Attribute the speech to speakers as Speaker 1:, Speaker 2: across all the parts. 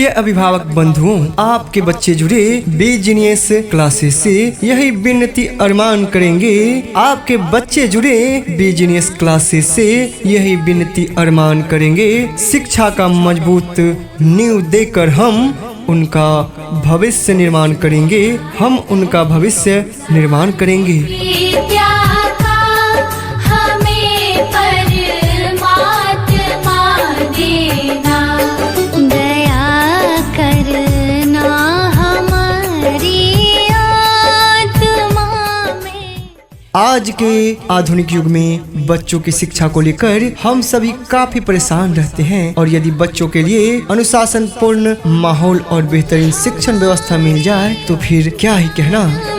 Speaker 1: प्रिय अभिभावक बंधुओं, आपके बच्चे जुड़े बीजीनियस क्लासेस से यही विनती अरमान करेंगे। आपके बच्चे जुड़े बीजीनियस क्लासेस से यही विनती अरमान करेंगे। शिक्षा का मजबूत नींव देकर हम उनका भविष्य निर्माण करेंगे। हम उनका भविष्य निर्माण करेंगे। आज के आधुनिक युग में बच्चों की शिक्षा को लेकर हम सभी काफी परेशान रहते हैं, और यदि बच्चों के लिए अनुशासनपूर्ण माहौल और बेहतरीन शिक्षण व्यवस्था मिल जाए तो फिर क्या ही कहना।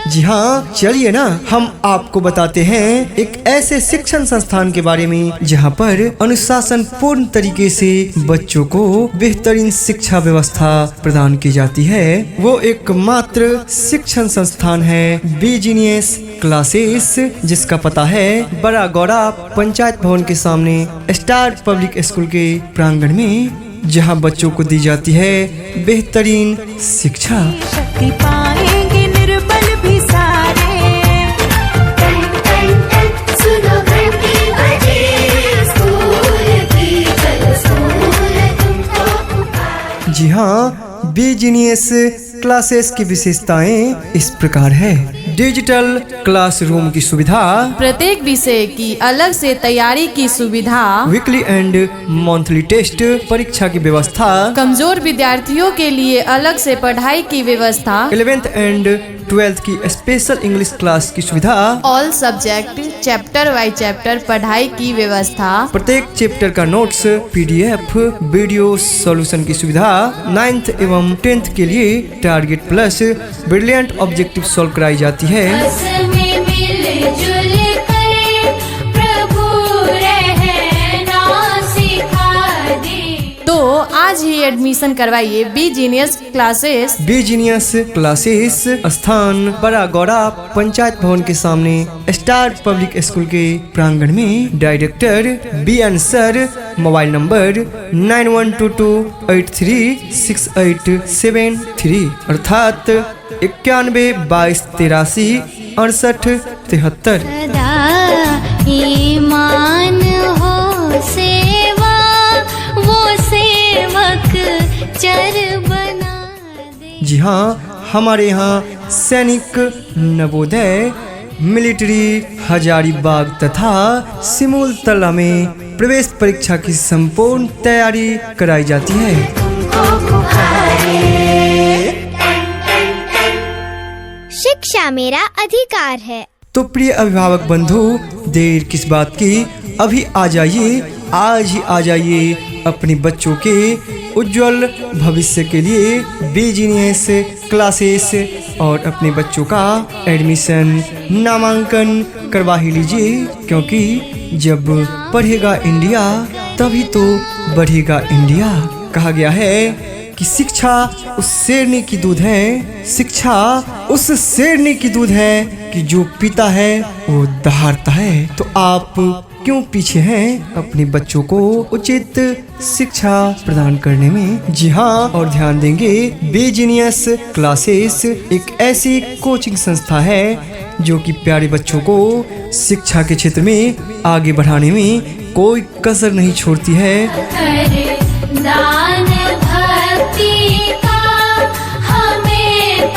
Speaker 1: जी हाँ, चलिए ना हम आपको बताते हैं एक ऐसे शिक्षण संस्थान के बारे में जहाँ पर अनुशासन पूर्ण तरीके से बच्चों को बेहतरीन शिक्षा व्यवस्था प्रदान की जाती है। वो एकमात्र शिक्षण संस्थान है बीजीनियस क्लासेस, जिसका पता है बड़ा गौड़ा पंचायत भवन के सामने स्टार पब्लिक स्कूल के प्रांगण में, जहाँ बच्चों को दी जाती है बेहतरीन शिक्षा। जी हाँ, बीजीनियस क्लासेस की विशेषताएं इस प्रकार है। डिजिटल क्लासरूम की सुविधा,
Speaker 2: प्रत्येक विषय की अलग से तैयारी की सुविधा,
Speaker 1: वीकली एंड मंथली टेस्ट परीक्षा की व्यवस्था,
Speaker 2: कमजोर विद्यार्थियों के लिए अलग से पढ़ाई की व्यवस्था,
Speaker 1: 11th एंड 12th की स्पेशल इंग्लिश क्लास की सुविधा,
Speaker 2: all subject chapter by chapter पढ़ाई की व्यवस्था,
Speaker 1: प्रत्येक चैप्टर का नोट्स PDF वीडियो सॉल्यूशन की सुविधा, 9th एवं 10th के लिए target plus brilliant objective solve कराई जाती है।
Speaker 2: तो आज ही एडमिशन करवाइए बीजीनियस क्लासेस।
Speaker 1: बीजीनियस क्लासेस स्थान बड़ा गौड़ा पंचायत भवन के सामने स्टार पब्लिक स्कूल के प्रांगण में। Director BN sir. Mobile number 9122836873 अर्थात 9122836873।
Speaker 3: ईमान हो सेवा वो सेवक चर बना दे।
Speaker 1: जी हाँ, हमारे यहाँ सैनिक, नवोदय, मिलिट्री, हजारीबाग तथा सिमुलतला में प्रवेश परीक्षा की संपूर्ण तैयारी कराई जाती है।
Speaker 3: शिक्षा मेरा अधिकार है।
Speaker 1: तो प्रिय अभिभावक बंधु, देर किस बात की, अभी आ जाइए, आज ही आ जाइए अपने बच्चों के उज्जवल भविष्य के लिए बीजीनियस क्लासेस और अपने बच्चों का एडमिशन, नामांकन करवा ही लीजिए, क्योंकि जब पढ़ेगा इंडिया तभी तो बढ़ेगा इंडिया। कहा गया है कि शिक्षा उस शेरनी की दूध है, शिक्षा उस शेरनी की दूध है कि जो पीता है वो दहाड़ता है। तो आप क्यों पीछे हैं अपने बच्चों को उचित शिक्षा प्रदान करने में। जी हाँ, और ध्यान देंगे, बीजीनियस क्लासेस एक ऐसी कोचिंग संस्था है जो कि प्यारे बच्चों को शिक्षा के क्षेत्र में आगे बढ़ाने में कोई कसर नहीं छोड़ती है।
Speaker 3: दान भक्ति का हमें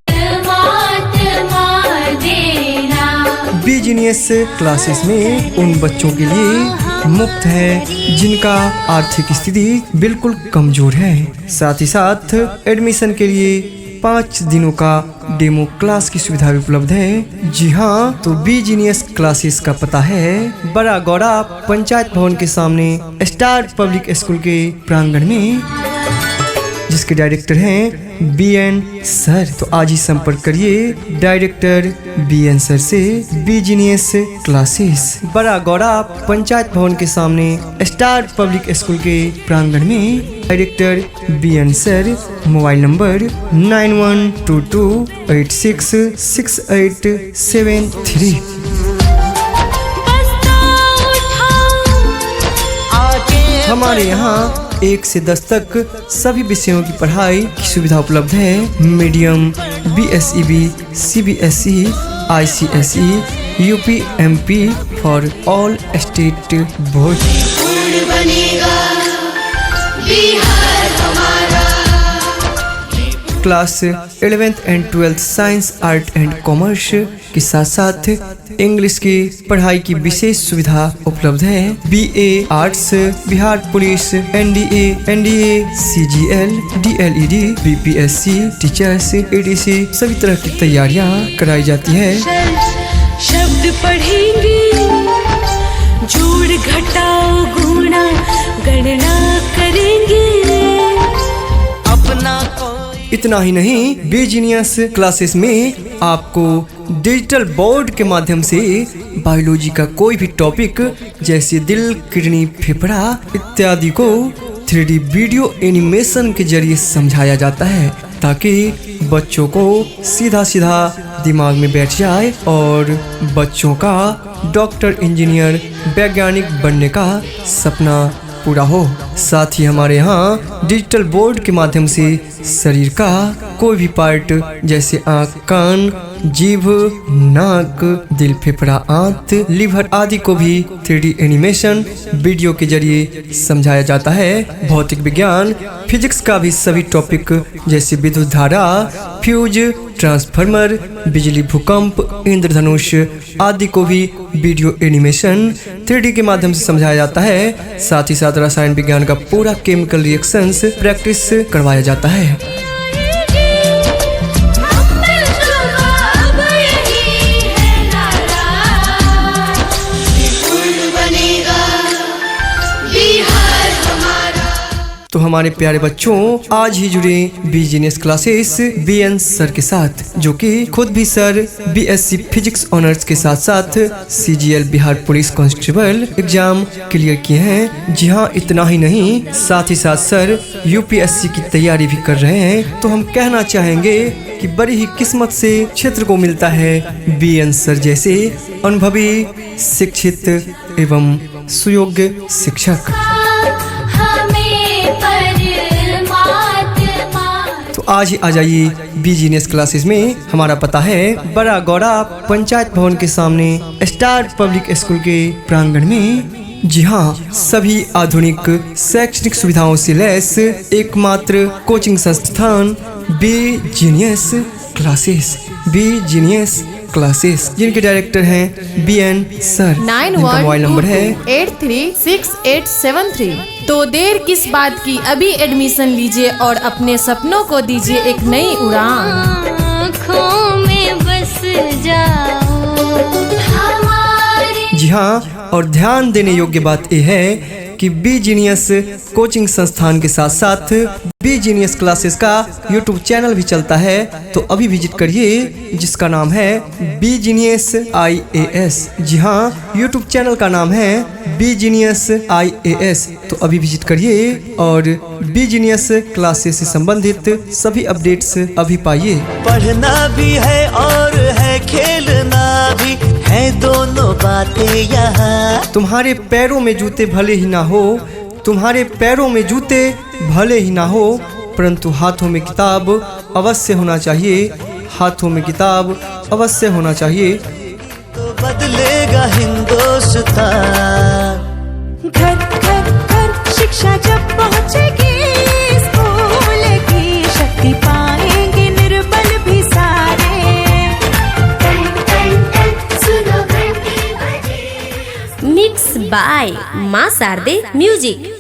Speaker 3: परमात्मा देना।
Speaker 1: बीजीनियस क्लासेस में उन बच्चों के लिए मुफ्त है जिनका आर्थिक स्थिति बिल्कुल कमजोर है। साथ ही साथ एडमिशन के लिए 5 दिनों का डेमो क्लास की सुविधा भी उपलब्ध है। जी हाँ, तो बीजीनियस क्लासेस का पता है बड़ा गौड़ा पंचायत भवन के सामने स्टार पब्लिक स्कूल के प्रांगण में, जिसके डायरेक्टर हैं BN सर। तो आज ही संपर्क करिए डायरेक्टर BN सर से। बीजीनियस क्लासेस बड़ा गौड़ा पंचायत भवन के सामने स्टार पब्लिक स्कूल के प्रांगण में। Director BN sir. Mobile number 9122866873। हमारे यहाँ 1 से 10 तक सभी विषयों की पढ़ाई की सुविधा उपलब्ध है। Medium, BSEB, CBSE, ICSE, UP, MP for all state board. Class 11th and 12th science, art and commerce के साथ साथ इंग्लिश की पढ़ाई की विशेष सुविधा उपलब्ध है। BA arts, Bihar police, NDA, CGL, DLED, BPSC, teachers, ADC सभी तरह की तैयारियां कराई जाती है।
Speaker 4: शब्द पढ़ेंगे, जोड़ घटाओ गुणा गणना करेंगे, अपना
Speaker 1: इतना ही नहीं, बीजीनियस क्लासेस में आपको डिजिटल बोर्ड के माध्यम से बायोलॉजी का कोई भी टॉपिक जैसे दिल, किडनी, फेफड़ा इत्यादि को 3D वीडियो एनिमेशन के जरिए समझाया जाता है, ताकि बच्चों को सीधा सीधा दिमाग में बैठ जाए और बच्चों का डॉक्टर, इंजीनियर, वैज्ञानिक बनने का सपना पूरा हो। साथ ही हमारे यहाँ डिजिटल बोर्ड के माध्यम से शरीर का कोई भी पार्ट जैसे आँख, कान, जीभ, नाक, दिल, फेफड़ा, आंत, लीवर आदि को भी 3D एनिमेशन वीडियो के जरिए समझाया जाता है। भौतिक विज्ञान, फिजिक्स का भी सभी टॉपिक जैसे विद्युत धारा, फ्यूज, ट्रांसफार्मर, बिजली, भूकंप, इंद्रधनुष आदि को भी वीडियो एनिमेशन 3D के माध्यम से समझाया जाता है। साथ ही साथ रसायन विज्ञान का पूरा केमिकल रिएक्शंस प्रैक्टिस करवाया जाता है। तो हमारे प्यारे बच्चों, आज ही जुड़े बीजीनियस क्लासेस BN सर के साथ, जो कि खुद भी सर BSc फिजिक्स ऑनर्स के साथ साथ CGL Bihar police constable exam clear किए हैं। जी हाँ, इतना ही नहीं, साथ ही साथ सर UPSC की तैयारी भी कर रहे हैं। तो हम कहना चाहेंगे कि बड़ी ही किस्मत से क्षेत्र को मिलता है BN सर जैसे अनुभवी, शिक्षित एवं सुयोग्य शिक्षक। तो आज ही आ जाइए बीजीनियस क्लासेस में। हमारा पता है बड़ा गौड़ा पंचायत भवन के सामने स्टार पब्लिक स्कूल के प्रांगण में। जी हाँ, सभी आधुनिक शैक्षणिक सुविधाओं से लैस एकमात्र कोचिंग संस्थान बीजीनियस क्लासेस। बीजीनियस क्लासेस जिनके डायरेक्टर हैं BN सर। जिनका मोबाइल नंबर है
Speaker 2: 8122836873। तो देर किस बात की, अभी एडमिशन लीजिए और अपने सपनों को दीजिए एक नई उड़ान।
Speaker 3: आँखों में बस जाओ हमारे।
Speaker 1: जी हाँ, और ध्यान देने योग्य बात यह है कि बीजीनियस कोचिंग संस्थान के साथ साथ बीजीनियस क्लासेस का YouTube चैनल भी चलता है। तो अभी विजिट करिए, जिसका नाम है बीजीनियस IAS। जी हाँ, YouTube चैनल का नाम है बीजीनियस IAS। तो अभी विजिट करिए और बीजीनियस क्लासेस से संबंधित सभी अपडेट्स अभी पाइए।
Speaker 5: पढ़ना भी है और है खेलना भी है, दोनों बातें यहाँ।
Speaker 1: तुम्हारे पैरों में जूते भले ही ना हो, तुम्हारे पैरों में जूते भले ही ना हो, परंतु हाथों में किताब अवश्य होना चाहिए। हाथों में किताब अवश्य होना चाहिए।
Speaker 5: तो बदलेगा हिंदुस्तान।
Speaker 4: घर घर घर शिक्षा जब पहुँचेगी, स्कूल की शक्ति पाएंगे निर्बल भी सारे।
Speaker 6: मिक्स बाय मां शारदे म्यूजिक।